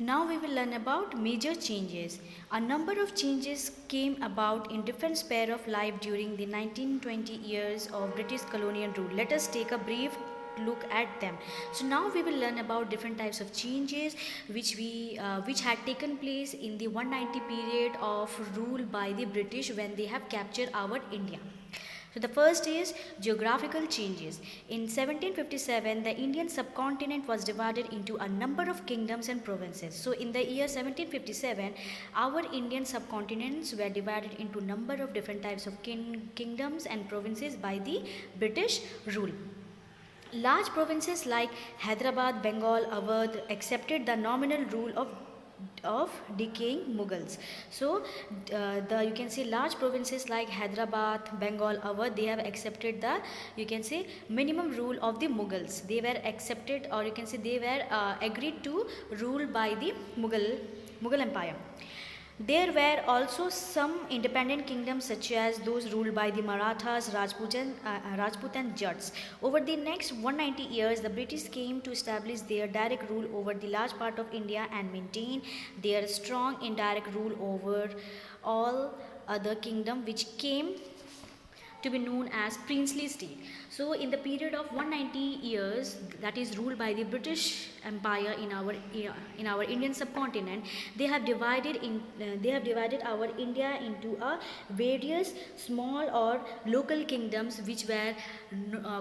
Now we will learn about major changes. A number of changes came about in different sphere of life during the 1920 years of British colonial rule. Let us take a brief look at them. So now we will learn about different types of changes which had taken place in the 190 period of rule by the British when they have captured our India. So the first is geographical changes. In 1757, the Indian subcontinent was divided into a number of kingdoms and provinces. So in the year 1757, our Indian subcontinents were divided into number of different types of kingdoms and provinces by the British rule. Large provinces like Hyderabad, Bengal, Awadh accepted the nominal rule of decaying Mughals. So you can say large provinces like Hyderabad, Bengal, Awadh, they have accepted the, you can say, minimum rule of the Mughals. They were accepted, or you can say they were agreed to rule by the Mughal Empire. There were also some independent kingdoms such as those ruled by the Marathas, Rajput and Jats. Over the next 190 years, the British came to establish their direct rule over the large part of India and maintain their strong indirect rule over all other kingdom which came to be known as princely state. So in the period of 190 years that is ruled by the British Empire in our Indian subcontinent, they have divided our India into a various small or local kingdoms which were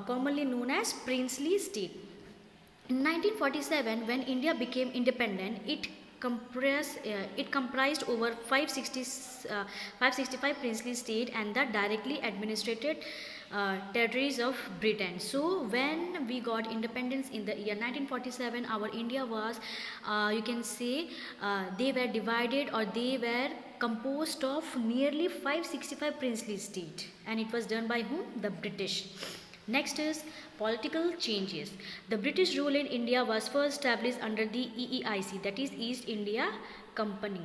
commonly known as princely state. In 1947, when India became independent, it comprised over 565 princely state and the directly administrated territories of Britain. So when we got independence in the year 1947, our India was, you can say, they were divided, or they were composed of nearly 565 princely state, and it was done by whom? The British. Next is political changes. The British rule in India was first established under the EEIC, that is East India Company.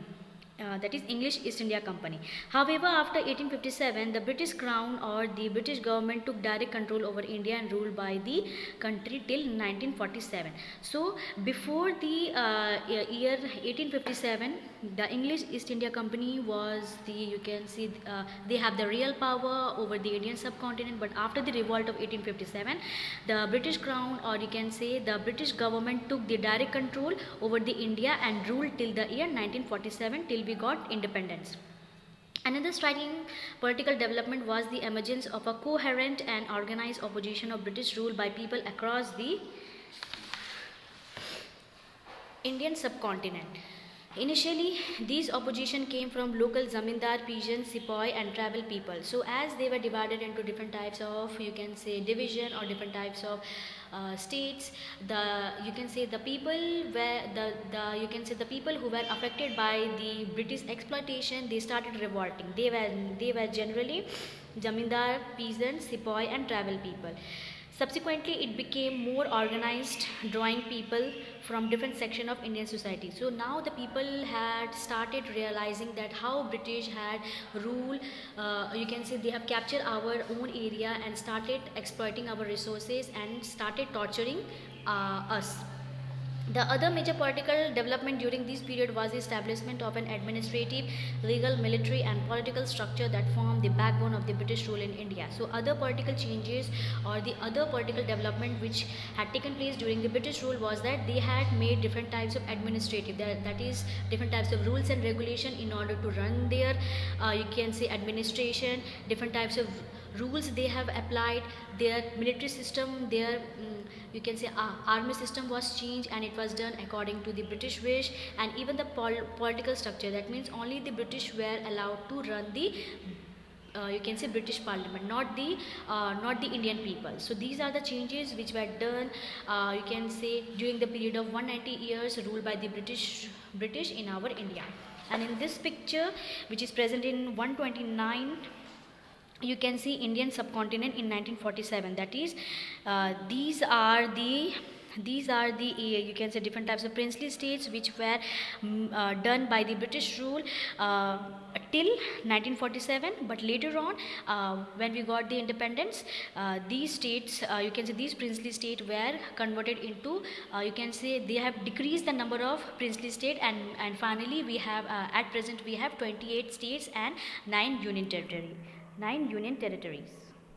That is English East India Company. However, after 1857, the British Crown or the British government took direct control over India and ruled by the country till 1947. So, before the year 1857, the English East India Company was the, you can see, they have the real power over the Indian subcontinent. But after the revolt of 1857, the British Crown, or you can say the British government, took the direct control over the India and ruled till the year 1947, till we got independence. Another striking political development was the emergence of a coherent and organized opposition of British rule by people across the Indian subcontinent. Initially, these opposition came from local zamindar, peasants, sepoy and tribal people. So as they were divided into different types of, you can say, division or different types of states, you can say the people were you can say the people who were affected by the British exploitation, they started revolting. They were generally zamindar, peasants, sepoy and tribal people. Subsequently, it became more organized, drawing people from different section of Indian society. So now the people had started realizing that how British had rule, you can say they have captured our own area and started exploiting our resources and started torturing us. The other major political development during this period was the establishment of an administrative, legal, military and political structure that formed the backbone of the British rule in India. So other political changes or the other political development which had taken place during the British rule was that they had made different types of administrative, that is different types of rules and regulation in order to run their, you can say, administration, different types of rules they have applied, their military system, their you can say army system was changed, and it was done according to the British wish. And even the political structure, that means only the British were allowed to run the you can say British Parliament, not the Indian people. So these are the changes which were done, you can say, during the period of 190 years ruled by the British in our India. And in this picture, which is present in 129, you can see Indian subcontinent in 1947. That is, these are the These are the you can say different types of princely states which were done by the British rule till 1947. But later on, when we got the independence, these states, you can say these princely states were converted into, you can say they have decreased the number of princely state, and finally we have at present we have 28 states and 9 union territories.